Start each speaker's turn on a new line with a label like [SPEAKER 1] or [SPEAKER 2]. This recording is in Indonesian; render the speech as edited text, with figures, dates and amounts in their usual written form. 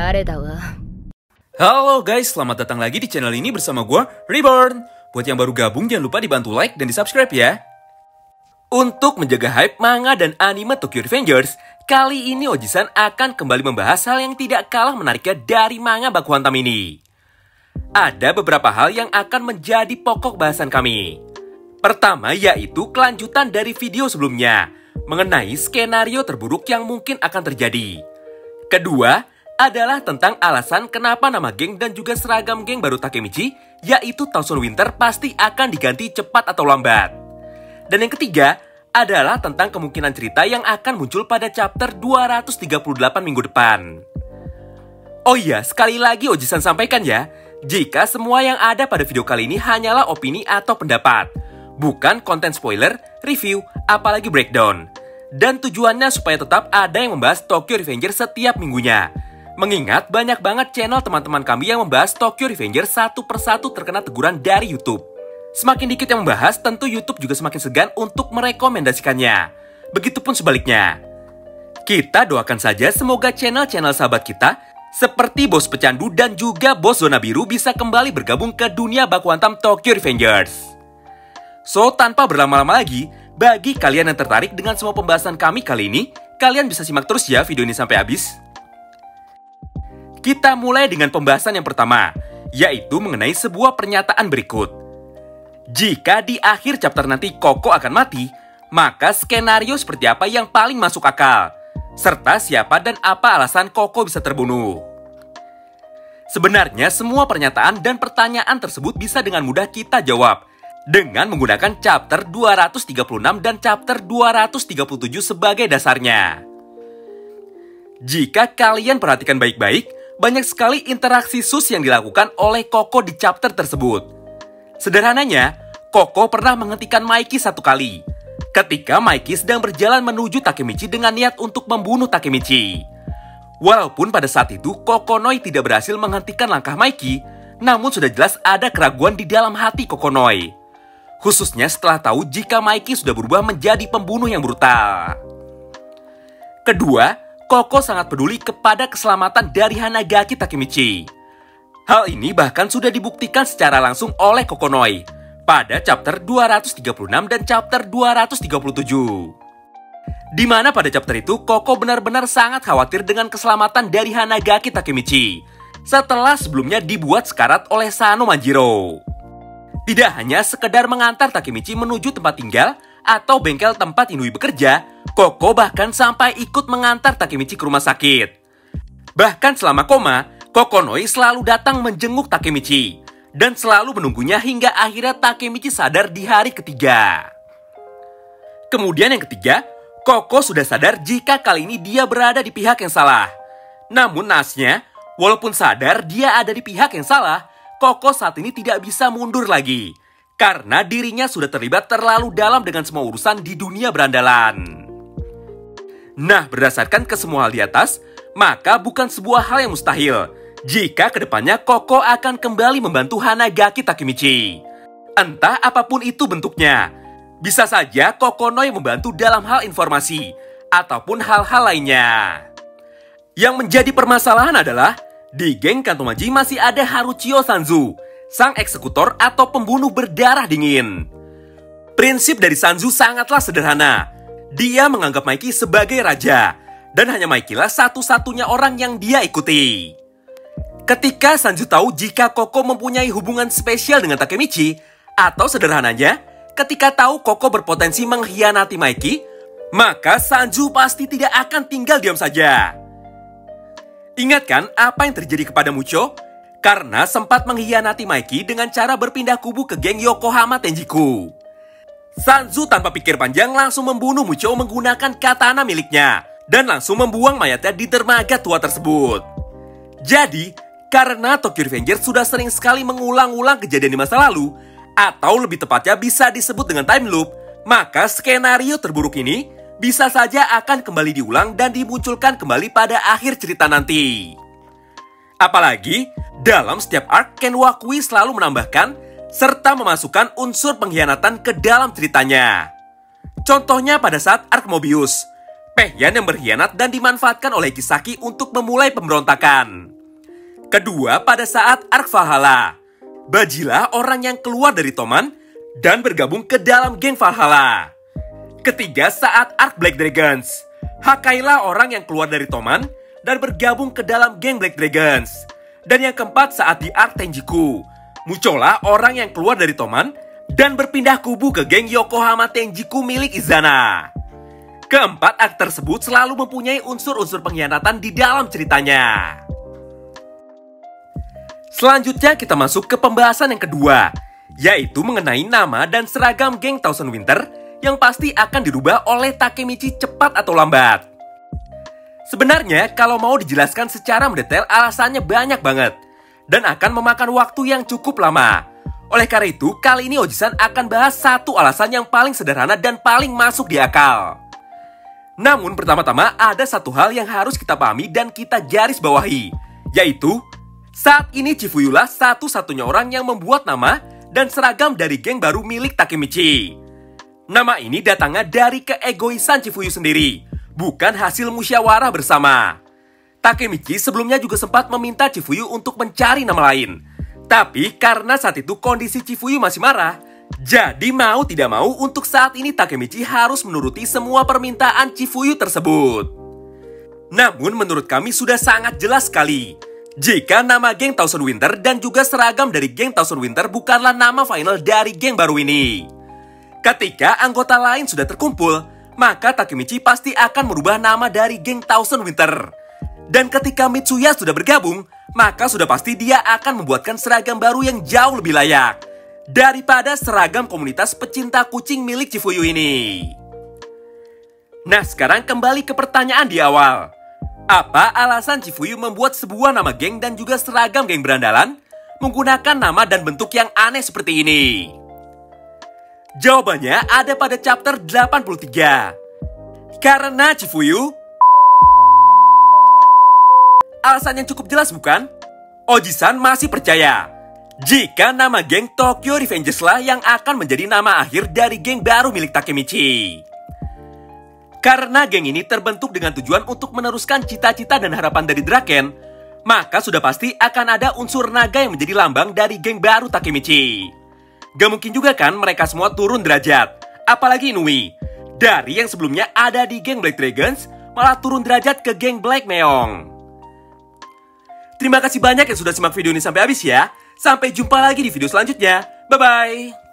[SPEAKER 1] 誰だわ。
[SPEAKER 2] Halo guys, selamat datang lagi di channel ini bersama gue, Reborn. Buat yang baru gabung, jangan lupa dibantu like dan di-subscribe ya. Untuk menjaga hype manga dan anime Tokyo Revengers, kali ini Oji-san akan kembali membahas hal yang tidak kalah menariknya dari manga Baku Hantam ini. Ada beberapa hal yang akan menjadi pokok bahasan kami. Pertama yaitu kelanjutan dari video sebelumnya, mengenai skenario terburuk yang mungkin akan terjadi. Kedua, adalah tentang alasan kenapa nama geng dan juga seragam geng baru Takemichi, yaitu Thousand Winter, pasti akan diganti cepat atau lambat. Dan yang ketiga, adalah tentang kemungkinan cerita yang akan muncul pada chapter 238 minggu depan. Oh iya, sekali lagi Oji-san sampaikan ya, jika semua yang ada pada video kali ini hanyalah opini atau pendapat, bukan konten spoiler, review, apalagi breakdown. Dan tujuannya supaya tetap ada yang membahas Tokyo Revengers setiap minggunya. Mengingat banyak banget channel teman-teman kami yang membahas Tokyo Revengers satu persatu terkena teguran dari YouTube. Semakin dikit yang membahas, tentu YouTube juga semakin segan untuk merekomendasikannya. Begitupun sebaliknya. Kita doakan saja semoga channel-channel sahabat kita, seperti Bos Pecandu dan juga Bos Zona Biru bisa kembali bergabung ke dunia Baku Hantam Tokyo Revengers. So, tanpa berlama-lama lagi, bagi kalian yang tertarik dengan semua pembahasan kami kali ini, kalian bisa simak terus ya video ini sampai habis. Kita mulai dengan pembahasan yang pertama, yaitu mengenai sebuah pernyataan berikut. Jika di akhir chapter nanti Koko akan mati, maka skenario seperti apa yang paling masuk akal? Serta siapa dan apa alasan Koko bisa terbunuh? Sebenarnya semua pernyataan dan pertanyaan tersebut bisa dengan mudah kita jawab dengan menggunakan chapter 236 dan chapter 237 sebagai dasarnya. Jika kalian perhatikan baik-baik, banyak sekali interaksi sus yang dilakukan oleh Koko di chapter tersebut. Sederhananya, Koko pernah menghentikan Maiki satu kali, ketika Maiki sedang berjalan menuju Takemichi dengan niat untuk membunuh Takemichi. Walaupun pada saat itu Kokonoi tidak berhasil menghentikan langkah Maiki, namun sudah jelas ada keraguan di dalam hati Kokonoi. Khususnya setelah tahu jika Maiki sudah berubah menjadi pembunuh yang brutal. Kedua, Koko sangat peduli kepada keselamatan dari Hanagaki Takemichi. Hal ini bahkan sudah dibuktikan secara langsung oleh Kokonoi pada chapter 236 dan chapter 237. Di mana pada chapter itu Koko benar-benar sangat khawatir dengan keselamatan dari Hanagaki Takemichi setelah sebelumnya dibuat sekarat oleh Sano Manjiro. Tidak hanya sekedar mengantar Takemichi menuju tempat tinggal atau bengkel tempat Inui bekerja, Koko bahkan sampai ikut mengantar Takemichi ke rumah sakit. Bahkan selama koma, Kokonoi selalu datang menjenguk Takemichi dan selalu menunggunya hingga akhirnya Takemichi sadar di hari ketiga. Kemudian yang ketiga, Koko sudah sadar jika kali ini dia berada di pihak yang salah. Namun naasnya, walaupun sadar dia ada di pihak yang salah, Koko saat ini tidak bisa mundur lagi. Karena dirinya sudah terlibat terlalu dalam dengan semua urusan di dunia berandalan. Nah, berdasarkan kesemua hal di atas, maka bukan sebuah hal yang mustahil jika kedepannya Koko akan kembali membantu Hanagaki Takemichi. Entah apapun itu bentuknya. Bisa saja Kokonoi membantu dalam hal informasi ataupun hal-hal lainnya. Yang menjadi permasalahan adalah di geng Kantomaji masih ada Haruchio Sanzu, sang eksekutor atau pembunuh berdarah dingin. Prinsip dari Sanzu sangatlah sederhana. Dia menganggap Maiki sebagai raja, dan hanya Maiki lah satu-satunya orang yang dia ikuti. Ketika Sanzu tahu jika Koko mempunyai hubungan spesial dengan Takemichi, atau sederhananya, ketika tahu Koko berpotensi mengkhianati Maiki, maka Sanzu pasti tidak akan tinggal diam saja. Ingat kan apa yang terjadi kepada Mucho? Karena sempat mengkhianati Maiki dengan cara berpindah kubu ke geng Yokohama Tenjiku. Sanzu tanpa pikir panjang langsung membunuh Mucho menggunakan katana miliknya dan langsung membuang mayatnya di dermaga tua tersebut. Jadi, karena Tokyo Revengers sudah sering sekali mengulang-ulang kejadian di masa lalu, atau lebih tepatnya bisa disebut dengan time loop, maka skenario terburuk ini bisa saja akan kembali diulang dan dimunculkan kembali pada akhir cerita nanti. Apalagi, dalam setiap arc, Ken Wakui selalu menambahkan serta memasukkan unsur pengkhianatan ke dalam ceritanya. Contohnya pada saat arc Mobius, Pehyan yang berkhianat dan dimanfaatkan oleh Kisaki untuk memulai pemberontakan. Kedua, pada saat Arc Valhalla. Bajilah orang yang keluar dari Toman dan bergabung ke dalam geng Valhalla. Ketiga, saat Arc Black Dragons. Hakailah orang yang keluar dari Toman dan bergabung ke dalam geng Black Dragons. Dan yang keempat, saat di Arc Tenjiku. Muncullah orang yang keluar dari Toman dan berpindah kubu ke geng Yokohama Tenjiku milik Izana. Keempat, arc tersebut selalu mempunyai unsur-unsur pengkhianatan di dalam ceritanya. Selanjutnya kita masuk ke pembahasan yang kedua, yaitu mengenai nama dan seragam geng Thousand Winter yang pasti akan dirubah oleh Takemichi cepat atau lambat. Sebenarnya kalau mau dijelaskan secara mendetail alasannya banyak banget dan akan memakan waktu yang cukup lama. Oleh karena itu, kali ini Oji-san akan bahas satu alasan yang paling sederhana dan paling masuk di akal. Namun pertama-tama ada satu hal yang harus kita pahami dan kita garis bawahi, yaitu saat ini Chifuyulah satu-satunya orang yang membuat nama dan seragam dari geng baru milik Takemichi. Nama ini datangnya dari keegoisan Chifuyu sendiri, bukan hasil musyawarah bersama. Takemichi sebelumnya juga sempat meminta Chifuyu untuk mencari nama lain. Tapi karena saat itu kondisi Chifuyu masih marah, jadi mau tidak mau untuk saat ini Takemichi harus menuruti semua permintaan Chifuyu tersebut. Namun menurut kami sudah sangat jelas sekali jika nama geng Thousand Winter dan juga seragam dari geng Thousand Winter bukanlah nama final dari geng baru ini. Ketika anggota lain sudah terkumpul, maka Takemichi pasti akan merubah nama dari geng Thousand Winter. Dan ketika Mitsuya sudah bergabung, maka sudah pasti dia akan membuatkan seragam baru yang jauh lebih layak daripada seragam komunitas pecinta kucing milik Chifuyu ini. Nah, sekarang kembali ke pertanyaan di awal. Apa alasan Chifuyu membuat sebuah nama geng dan juga seragam geng berandalan menggunakan nama dan bentuk yang aneh seperti ini? Jawabannya ada pada chapter 83. Karena Chifuyu. Alasan yang cukup jelas bukan? Oji-san masih percaya jika nama geng Tokyo Revengers lah yang akan menjadi nama akhir dari geng baru milik Takemichi. Karena geng ini terbentuk dengan tujuan untuk meneruskan cita-cita dan harapan dari Draken, maka sudah pasti akan ada unsur naga yang menjadi lambang dari geng baru Takemichi. Gak mungkin juga kan mereka semua turun derajat, apalagi Inui. Dari yang sebelumnya ada di geng Black Dragons, malah turun derajat ke geng Black Meong. Terima kasih banyak yang sudah simak video ini sampai habis ya. Sampai jumpa lagi di video selanjutnya. Bye-bye.